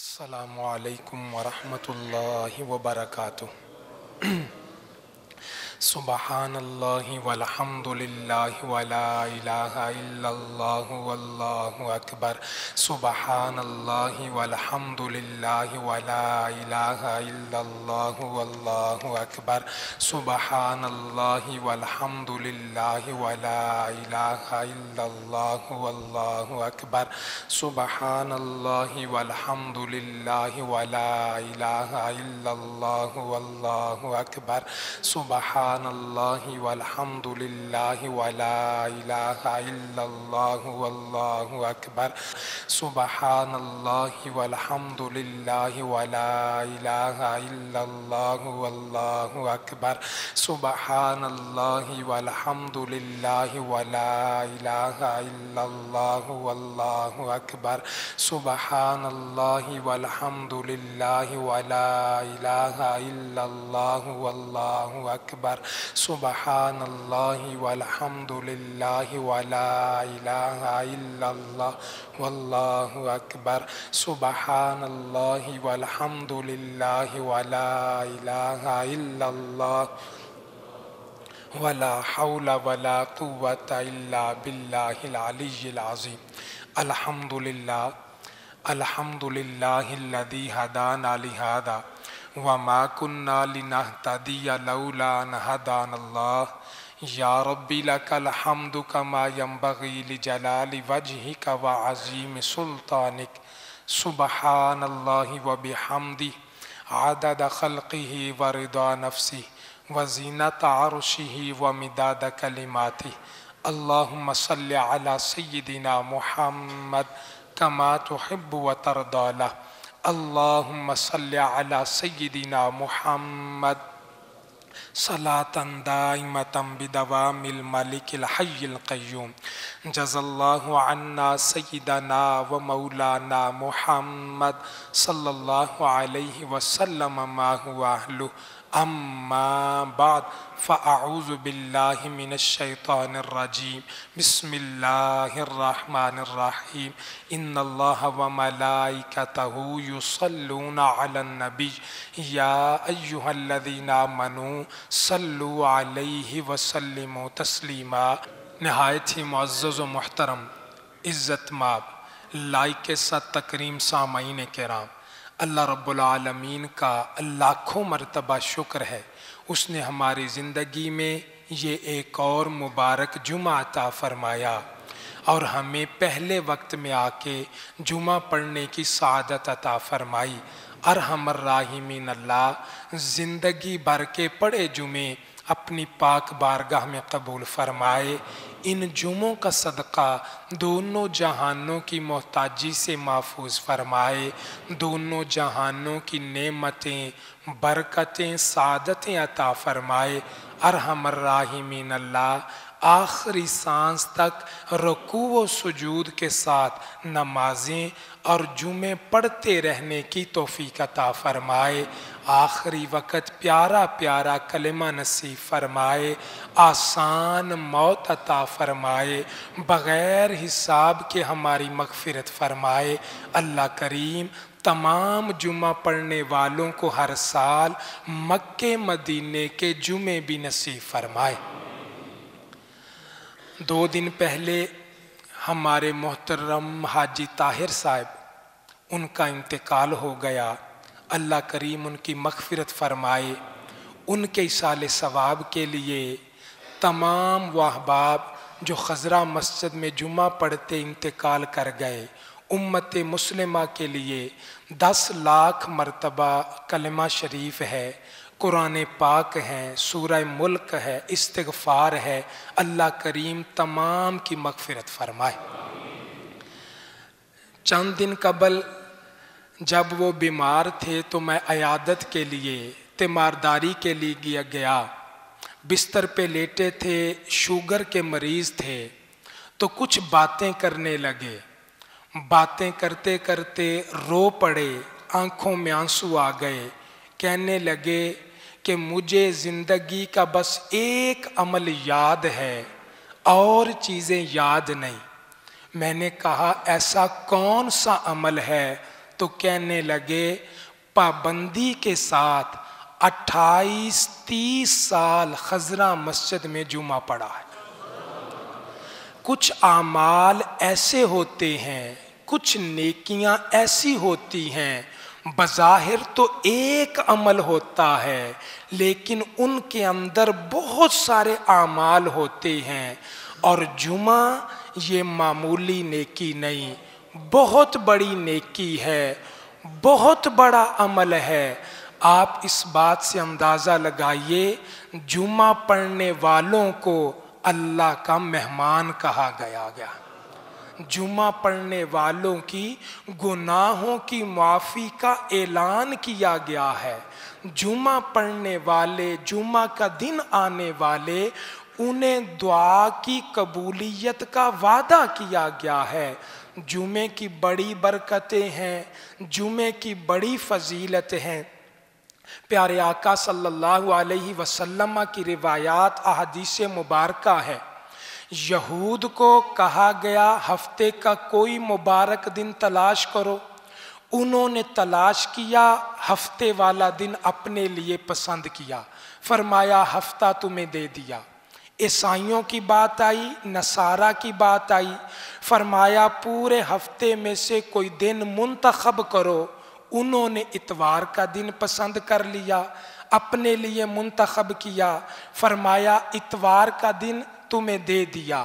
السلام علیکم ورحمۃ اللہ وبرکاتہ۔ سبحان اللہ والحمد للہ ولا الہ الا اللہ واللہ اکبر۔ سبحان اللہ والحمد للہ ولا الہ الا اللہ واللہ اکبر۔ سبحان اللہ والحمد للہ ولا الہ الا اللہ واللہ اکبر۔ سبحان اللہ والحمد للہ ولا الہ الا اللہ واللہ اکبر۔ سبحان اللہ والحمد للہ ولا الہ الا اللہ واللہ اکبر۔ سبحان اللہ والحمد للہ ولا الہ الا اللہ واللہ اکبر۔ سبحان اللہ والحمد للہ ولا الہ الا اللہ واللہ اکبر۔ سبحان اللہ والحمد للہ ولا الہ الا اللہ واللہ اکبر۔ سبحان اللہ والحمد للہ ولا الہ الا اللہ واللہ اکبر۔ سبحان اللہ والحمد للہ ولا الہ الا اللہ ولا حول ولا قوة الا باللہ العلی العظیم۔ الحمد للہ الحمد للہ الذی ہدانا لہذا وما كنا لنهتدي لولا ان هدانا اللہ۔ یا ربی لک الحمد کما ينبغی لجلال وجهک وعظیم سلطانک۔ سبحان اللہ وبحمدہ عدد خلقہ ورضا نفسہ وزینت عرشہ ومداد کلماتہ۔ اللہم صل علی سیدنا محمد کما تحب وترضى له۔ اللہم صل علی سیدنا محمد صلاة دائمة بدوام الملک الحی القیوم۔ جزا اللہ عنا سیدنا و مولانا محمد صلی اللہ علیہ وسلم ما هو اہلہ۔ اما بعد فاعوذ باللہ من الشیطان الرجیم۔ بسم اللہ الرحمن الرحیم۔ ان اللہ وملائکتہ یصلون علی النبی یا ایہا الذین آمنوا صلوا علیہ وسلموا تسلیما۔ نہایت ہی معزز و محترم عزت مآب لائق ست تکریم سامعین کرام، اللہ رب العالمین کا لاکھوں مرتبہ شکر ہے، اس نے ہماری زندگی میں یہ ایک اور مبارک جمعہ عطا فرمایا اور ہمیں پہلے وقت میں آ کے جمعہ پڑھنے کی سعادت عطا فرمائی۔ ارحم الراحمین اللہ زندگی بھر کے پڑھے جمعے اپنی پاک بارگاہ میں قبول فرمائے۔ ان جمعوں کا صدقہ دونوں جہانوں کی محتاجی سے محفوظ فرمائے، دونوں جہانوں کی نعمتیں، برکتیں، سعادتیں عطا فرمائے۔ ارحم الراحمین اللہ آخری سانس تک رکوع و سجود کے ساتھ نمازیں اور جمعے پڑھتے رہنے کی توفیق عطا فرمائے۔ آخری وقت پیارا پیارا کلمہ نصیب فرمائے، آسان موت عطا فرمائے، بغیر حساب کے ہماری مغفرت فرمائے۔ اللہ کریم تمام جمعہ پڑھنے والوں کو ہر سال مکے مدینے کے جمعے بھی نصیب فرمائے۔ 2 دن پہلے ہمارے محترم حاجی طاہر صاحب ان کا انتقال ہو گیا، اللہ کریم ان کی مغفرت فرمائے۔ ان کے ایصال ثواب کے لیے تمام وہ احباب جو خضرہ مسجد میں جمعہ پڑھتے انتقال کر گئے، امت مسلمہ کے لیے 10 لاکھ مرتبہ کلمہ شریف ہے، قرآن پاک ہے، سورہ ملک ہے، استغفار ہے، اللہ کریم تمام کی مغفرت فرمائے۔ چند دن قبل جب وہ بیمار تھے تو میں عیادت کے لیے تیمارداری کے لیے گیا، بستر پہ لیٹے تھے، شوگر کے مریض تھے، تو کچھ باتیں کرنے لگے، باتیں کرتے کرتے رو پڑے، آنکھوں میں آنسو آ گئے، کہنے لگے کہ مجھے زندگی کا بس ایک عمل یاد ہے اور چیزیں یاد نہیں۔ میں نے کہا ایسا کون سا عمل ہے؟ تو کہنے لگے پابندی کے ساتھ 28-30 سال خضرا مسجد میں جمعہ پڑھا ہے۔ کچھ اعمال ایسے ہوتے ہیں، کچھ نیکیاں ایسی ہوتی ہیں، بظاہر تو ایک عمل ہوتا ہے لیکن ان کے اندر بہت سارے اعمال ہوتے ہیں، اور جمعہ یہ معمولی نیکی نہیں، بہت بڑی نیکی ہے، بہت بڑا عمل ہے۔ آپ اس بات سے اندازہ لگائیے، جمعہ پڑھنے والوں کو اللہ کا مہمان کہا گیا۔ جمعہ پڑھنے والوں کی گناہوں کی معافی کا اعلان کیا گیا ہے۔ جمعہ پڑھنے والے، جمعہ کا دن آنے والے، انہیں دعا کی قبولیت کا وعدہ کیا گیا ہے۔ جمعے کی بڑی برکتیں ہیں، جمعے کی بڑی فضیلت ہیں۔ پیارے آقا صلی اللہ علیہ وسلم کی روایات احادیث مبارکہ ہے، یہود کو کہا گیا ہفتے کا کوئی مبارک دن تلاش کرو، انہوں نے تلاش کیا، ہفتے والا دن اپنے لیے پسند کیا، فرمایا ہفتہ تمہیں دے دیا۔ عیسائیوں کی بات آئی، نصارہ کی بات آئی، فرمایا پورے ہفتے میں سے کوئی دن منتخب کرو، انہوں نے اتوار کا دن پسند کر لیا، اپنے لیے منتخب کیا، فرمایا اتوار کا دن تمہیں دے دیا۔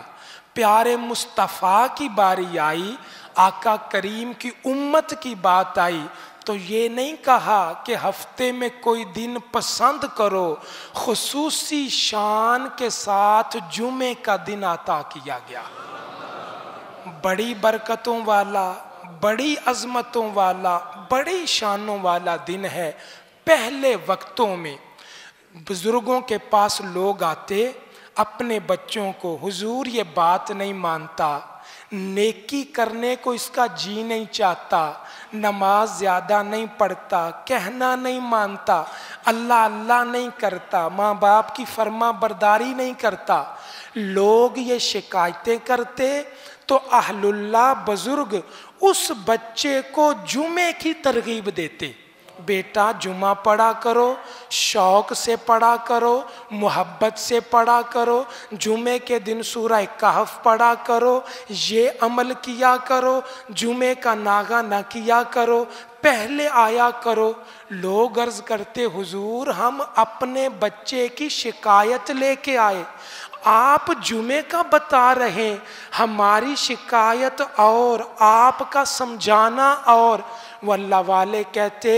پیارے مصطفیٰ کی باری آئی، آقا کریم کی امت کی بات آئی، تو یہ نہیں کہا کہ ہفتے میں کوئی دن پسند کرو، خصوصی شان کے ساتھ جمعے کا دن عطا کیا گیا۔ بڑی برکتوں والا، بڑی عظمتوں والا، بڑی شانوں والا دن ہے۔ پہلے وقتوں میں بزرگوں کے پاس لوگ آتے، اپنے بچوں کو، حضور یہ بات نہیں مانتا، نیکی کرنے کو اس کا جی نہیں چاہتا، نماز زیادہ نہیں پڑھتا، کہنا نہیں مانتا، اللہ اللہ نہیں کرتا، ماں باپ کی فرما برداری نہیں کرتا۔ لوگ یہ شکایتیں کرتے تو اہل اللہ بزرگ اس بچے کو جمعے کی ترغیب دیتے، بیٹا جمعہ پڑھا کرو، شوق سے پڑھا کرو، محبت سے پڑھا کرو، جمعے کے دن سورہ کہف پڑھا کرو، یہ عمل کیا کرو، جمعے کا ناغہ نہ کیا کرو، پہلے آیا کرو۔ لوگ عرض کرتے حضور ہم اپنے بچے کی شکایت لے کے آئے، آپ جمعے کا بتا رہے، ہماری شکایت اور آپ کا سمجھانا اور۔ واللہ والے کہتے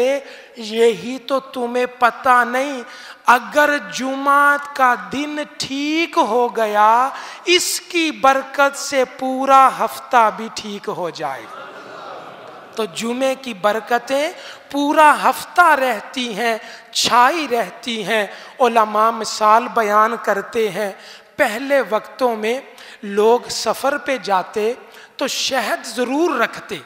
یہی تو تمہیں پتہ نہیں، اگر جمعہ کا دن ٹھیک ہو گیا اس کی برکت سے پورا ہفتہ بھی ٹھیک ہو جائے گا۔ تو جمعے کی برکتیں پورا ہفتہ رہتی ہیں، چھائی رہتی ہیں۔ علماء مثال بیان کرتے ہیں، پہلے وقتوں میں لوگ سفر پہ جاتے تو شہد ضرور رکھتے۔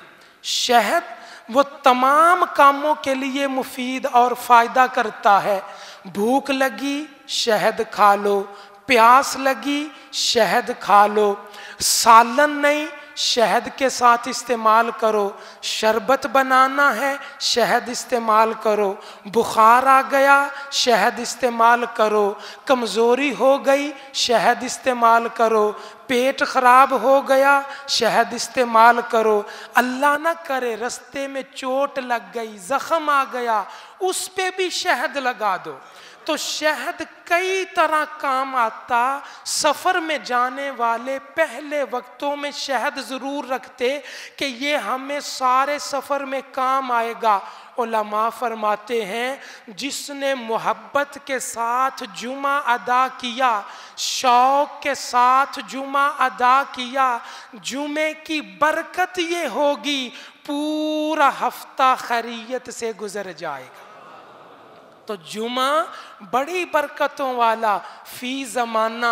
شہد وہ تمام کاموں کے لیے مفید اور فائدہ کرتا ہے۔ بھوک لگی شہد کھا لو، پیاس لگی شہد کھا لو، سالن نہیں شہد کے ساتھ استعمال کرو، شربت بنانا ہے شہد استعمال کرو، بخار آ گیا شہد استعمال کرو، کمزوری ہو گئی شہد استعمال کرو، پیٹ خراب ہو گیا شہد استعمال کرو، اللہ نہ کرے رستے میں چوٹ لگ گئی، زخم آ گیا، اس پہ بھی شہد لگا دو۔ تو شہد کئی طرح کام آتا۔ سفر میں جانے والے پہلے وقتوں میں شہد ضرور رکھتے کہ یہ ہمیں سارے سفر میں کام آئے گا۔ علماء فرماتے ہیں جس نے محبت کے ساتھ جمعہ ادا کیا، شوق کے ساتھ جمعہ ادا کیا، جمعے کی برکت یہ ہوگی پورا ہفتہ خیریت سے گزر جائے گا۔ تو جمعہ بڑی برکتوں والا۔ فی زمانہ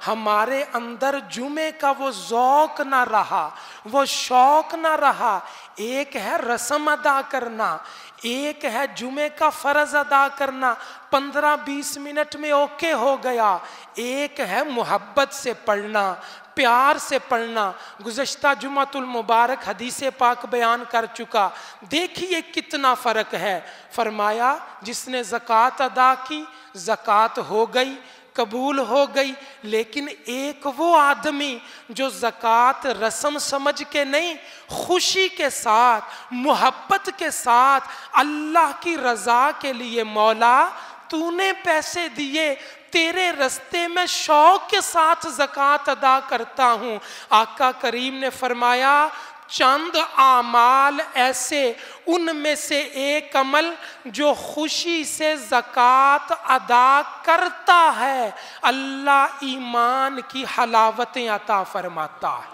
ہمارے اندر جمعے کا وہ ذوق نہ رہا، وہ شوق نہ رہا۔ ایک ہے رسم ادا کرنا، ایک ہے جمعے کا فرض ادا کرنا، 15-20 منٹ میں اوکے ہو گیا، ایک ہے محبت سے پڑھنا، پیار سے پڑھنا۔ گزشتہ جمعۃ المبارک حدیث پاک بیان کر چکا، دیکھیے کتنا فرق ہے۔ فرمایا جس نے زکوٰۃ ادا کی، زکوٰۃ ہو گئی، قبول ہو گئی، لیکن ایک وہ آدمی جو زکوٰۃ رسم سمجھ کے نہیں، خوشی کے ساتھ، محبت کے ساتھ، اللہ کی رضا کے لیے، مولا تو نے پیسے دیے، تیرے رستے میں شوق کے ساتھ زکوٰۃ ادا کرتا ہوں۔ آقا کریم نے فرمایا چند اعمال ایسے، ان میں سے ایک عمل جو خوشی سے زکوٰۃ ادا کرتا ہے، اللہ ایمان کی حلاوتیں عطا فرماتا ہے،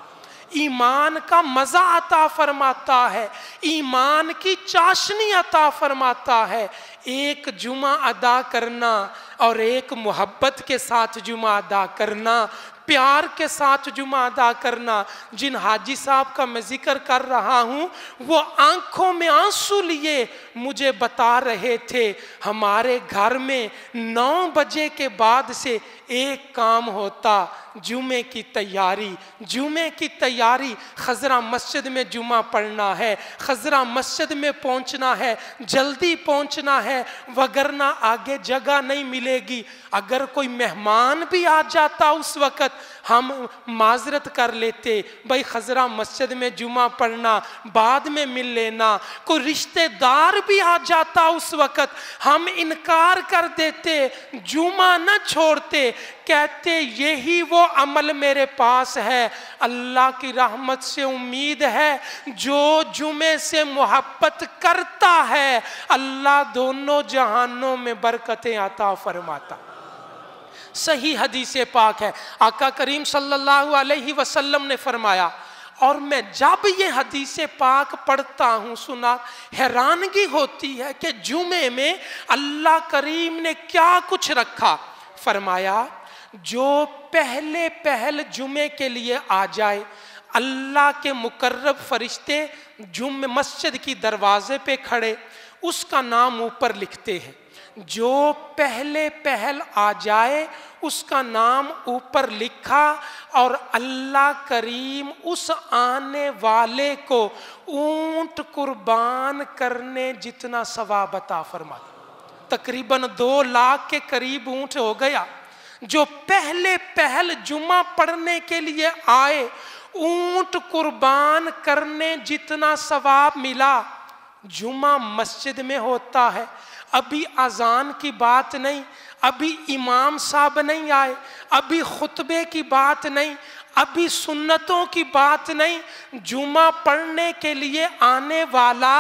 ایمان کا مزہ عطا فرماتا ہے، ایمان کی چاشنی عطا فرماتا ہے۔ ایک جمعہ ادا کرنا اور ایک محبت کے ساتھ جمعہ ادا کرنا، پیار کے ساتھ جمعہ ادا کرنا۔ جن حاجی صاحب کا میں ذکر کر رہا ہوں، وہ آنکھوں میں آنسو لیے مجھے بتا رہے تھے ہمارے گھر میں 9 بجے کے بعد سے ایک کام ہوتا، جمعے کی تیاری، جمعے کی تیاری۔ خضرہ مسجد میں جمعہ پڑھنا ہے، خضرہ مسجد میں پہنچنا ہے، جلدی پہنچنا ہے، وگرنہ آگے جگہ نہیں ملے گی۔ اگر کوئی مہمان بھی آ جاتا اس وقت ہم معذرت کر لیتے، بھائی خضرہ مسجد میں جمعہ پڑھنا، بعد میں مل لینا۔ کوئی رشتہ دار بھی آ جاتا اس وقت ہم انکار کر دیتے، جمعہ نہ چھوڑتے، کہتے یہی وہ عمل میرے پاس ہے۔ اللہ کی رحمت سے امید ہے جو جمعے سے محبت کرتا ہے، اللہ دونوں جہانوں میں برکتیں عطا فرماتا۔ صحیح حدیث پاک ہے، آقا کریم صلی اللہ علیہ وسلم نے فرمایا، اور میں جب یہ حدیث پاک پڑھتا ہوں سنا، حیرانگی ہوتی ہے کہ جمعے میں اللہ کریم نے کیا کچھ رکھا۔ فرمایا جو پہل جمعے کے لیے آ جائے، اللہ کے مقرب فرشتے جمعہ مسجد کی دروازے پہ کھڑے اس کا نام اوپر لکھتے ہیں۔ جو پہل آ جائے اس کا نام اوپر لکھا، اور اللہ کریم اس آنے والے کو اونٹ قربان کرنے جتنا ثواب عطا فرماتا۔ تقریباً 2 لاکھ کے قریب اونٹ ہو گیا۔ جو پہل جمعہ پڑھنے کے لیے آئے، اونٹ قربان کرنے جتنا ثواب ملا۔ جمعہ مسجد میں ہوتا ہے، ابھی اذان کی بات نہیں، ابھی امام صاحب نہیں آئے، ابھی خطبے کی بات نہیں، ابھی سنتوں کی بات نہیں، جمعہ پڑھنے کے لیے آنے والا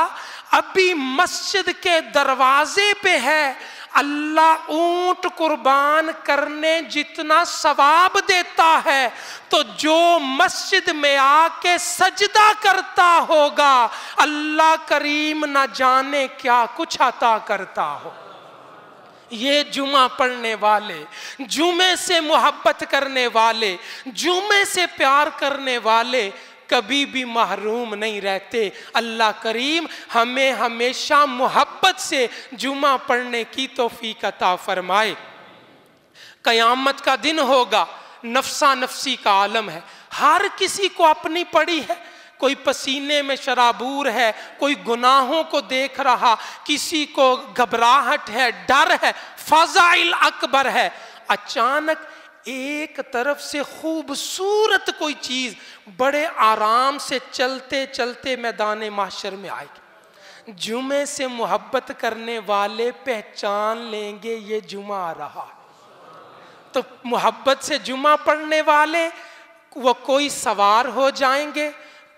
ابھی مسجد کے دروازے پہ ہے، اللہ اونٹ قربان کرنے جتنا ثواب دیتا ہے۔ تو جو مسجد میں آ کے سجدہ کرتا ہوگا، اللہ کریم نہ جانے کیا کچھ عطا کرتا ہو۔ یہ جمعہ پڑھنے والے، جمعے سے محبت کرنے والے، جمعے سے پیار کرنے والے کبھی بھی محروم نہیں رہتے۔ اللہ کریم ہمیں ہمیشہ محبت سے جمعہ پڑھنے کی توفیق عطا فرمائے۔ قیامت کا دن ہوگا، نفسا نفسی کا عالم ہے، ہر کسی کو اپنی پڑی ہے۔ کوئی پسینے میں شرابور ہے، کوئی گناہوں کو دیکھ رہا، کسی کو گھبراہٹ ہے، ڈر ہے، فضائل اکبر ہے۔ اچانک ایک طرف سے خوبصورت کوئی چیز بڑے آرام سے چلتے چلتے میدان محشر میں آئے گی۔ جمعے سے محبت کرنے والے پہچان لیں گے یہ جمعہ آ رہا ہے۔ تو محبت سے جمعہ پڑھنے والے وہ کوئی سوار ہو جائیں گے،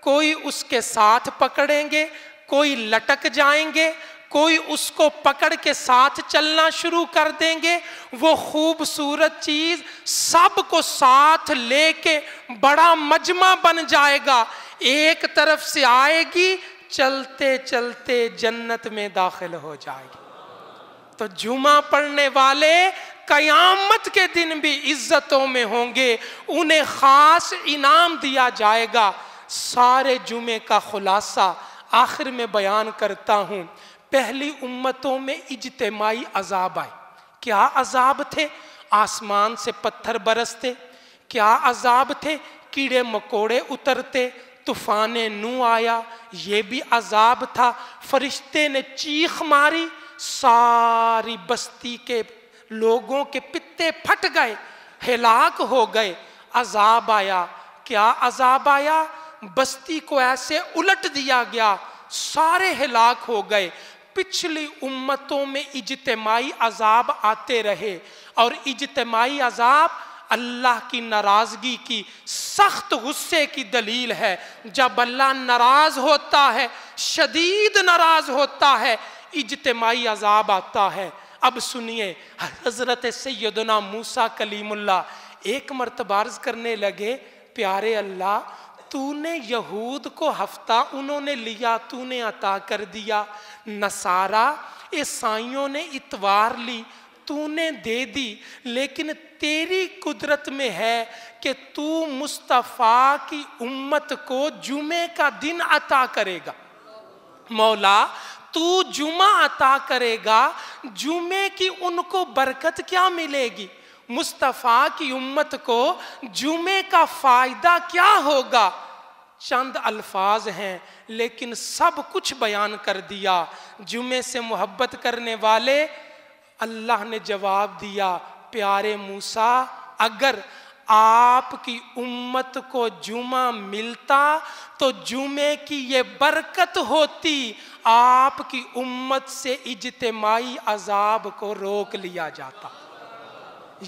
کوئی اس کے ساتھ پکڑیں گے، کوئی لٹک جائیں گے، کوئی اس کو پکڑ کے ساتھ چلنا شروع کر دیں گے۔ وہ خوبصورت چیز سب کو ساتھ لے کے بڑا مجمع بن جائے گا، ایک طرف سے آئے گی، چلتے چلتے جنت میں داخل ہو جائے گی۔ تو جمعہ پڑھنے والے قیامت کے دن بھی عزتوں میں ہوں گے، انہیں خاص انعام دیا جائے گا۔ سارے جمعے کا خلاصہ آخر میں بیان کرتا ہوں۔ پہلی امتوں میں اجتماعی عذاب آئے۔ کیا عذاب تھے؟ آسمان سے پتھر برستے۔ کیا عذاب تھے؟ کیڑے مکوڑے اترتے، طوفان نوح آیا، یہ بھی عذاب تھا۔ فرشتے نے چیخ ماری، ساری بستی کے لوگوں کے پتے پھٹ گئے، ہلاک ہو گئے۔ عذاب آیا۔ کیا عذاب آیا؟ بستی کو ایسے الٹ دیا گیا، سارے ہلاک ہو گئے۔ پچھلی امتوں میں اجتماعی عذاب آتے رہے، اور اجتماعی عذاب اللہ کی ناراضگی کی، سخت غصے کی دلیل ہے۔ جب اللہ ناراض ہوتا ہے، شدید ناراض ہوتا ہے، اجتماعی عذاب آتا ہے۔ اب سنیے، حضرت سیدنا موسیٰ کلیم اللہ ایک مرتبہ عرض کرنے لگے، پیارے اللہ، تو نے یہود کو ہفتہ انہوں نے لیا، تو نے عطا کر دیا۔ نصارہ عیسائیوں نے اتوار لی، تو نے دے دی، لیکن تیری قدرت میں ہے کہ تو مصطفیٰ کی امت کو جمعے کا دن عطا کرے گا۔ مولا، تو جمعہ عطا کرے گا، جمعے کی ان کو برکت کیا ملے گی؟ مصطفیٰ کی امت کو جمعے کا فائدہ کیا ہوگا؟ چند الفاظ ہیں لیکن سب کچھ بیان کر دیا۔ جمعے سے محبت کرنے والے، اللہ نے جواب دیا، پیارے موسیٰ، اگر آپ کی امت کو جمعہ ملتا تو جمعے کی یہ برکت ہوتی، آپ کی امت سے اجتماعی عذاب کو روک لیا جاتا۔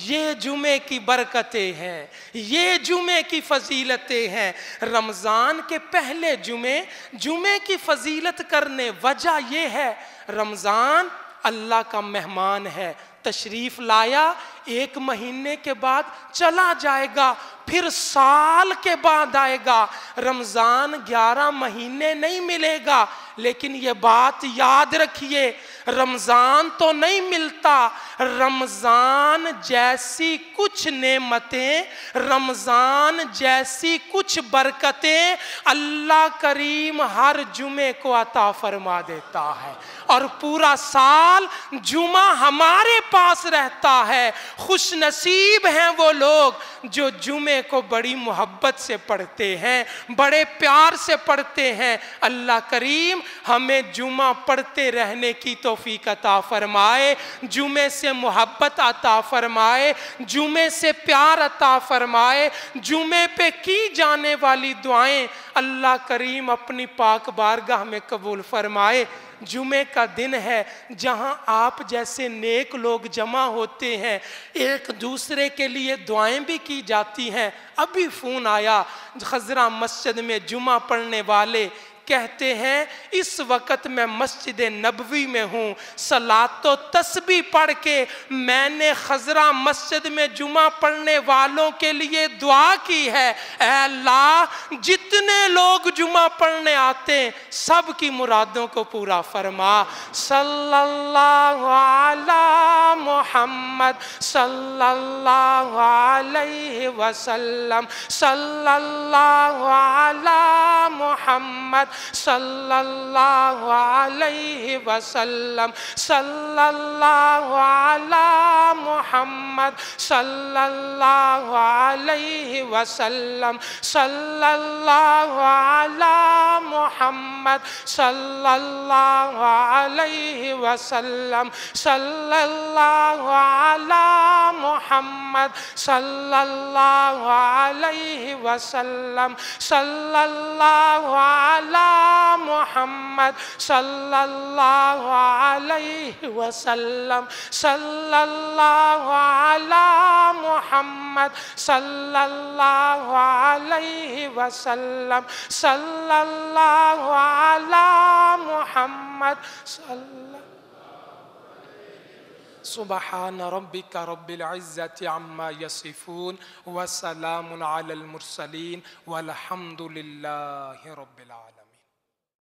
یہ جمعے کی برکتیں ہیں، یہ جمعے کی فضیلتیں ہیں۔ رمضان کے پہلے جمعے کی فضیلت کرنے وجہ یہ ہے، رمضان اللہ کا مہمان ہے، تشریف لایا، ایک مہینے کے بعد چلا جائے گا، پھر سال کے بعد آئے گا۔ رمضان 11 مہینے نہیں ملے گا، لیکن یہ بات یاد رکھیے، رمضان تو نہیں ملتا، رمضان جیسی کچھ نعمتیں، رمضان جیسی کچھ برکتیں اللہ کریم ہر جمعے کو عطا فرما دیتا ہے، اور پورا سال جمعہ ہمارے پاس رہتا ہے۔ خوش نصیب ہیں وہ لوگ جو جمعے کو بڑی محبت سے پڑھتے ہیں، بڑے پیار سے پڑھتے ہیں۔ اللہ کریم ہمیں جمعہ پڑھتے رہنے کی توفیق عطا فرمائے، جمعے سے محبت عطا فرمائے، جمعے سے پیار عطا فرمائے۔ جمعے پہ کی جانے والی دعائیں اللہ کریم اپنی پاک بارگاہ میں قبول فرمائے۔ جمعے کا دن ہے جہاں آپ جیسے نیک لوگ جمع ہوتے ہیں، ایک دوسرے کے لیے دعائیں بھی کی جاتی ہیں۔ ابھی فون آیا، خضرہ مسجد میں جمعہ پڑھنے والے کہتے ہیں اس وقت میں مسجد نبوی میں ہوں، صلاۃ و تسبیح پڑھ کے میں نے خضرہ مسجد میں جمعہ پڑھنے والوں کے لیے دعا کی ہے، اے اللہ جتنے لوگ جمعہ پڑھنے آتے ہیں سب کی مرادوں کو پورا فرما۔ صلی اللہ علی محمد صلی اللہ علیہ وسلم، صلی اللہ علی محمد صلی اللہ علیہ وسلم، صلی اللہ علی محمد صلی اللہ علیہ وسلم، صلی اللہ علی محمد صلی اللہ علیہ وسلم، صلی اللہ علی محمد صلی اللہ علیہ وسلم، صلی اللہ علی محمد صلی اللہ علیہ وسلم، صلی اللہ علی محمد صلی اللہ علیہ وسلم، صلی اللہ علی محمد صلی۔ سبحان ربک رب العزت عما یصفون وسلام علی المرسلین والحمد للہ رب العالمین۔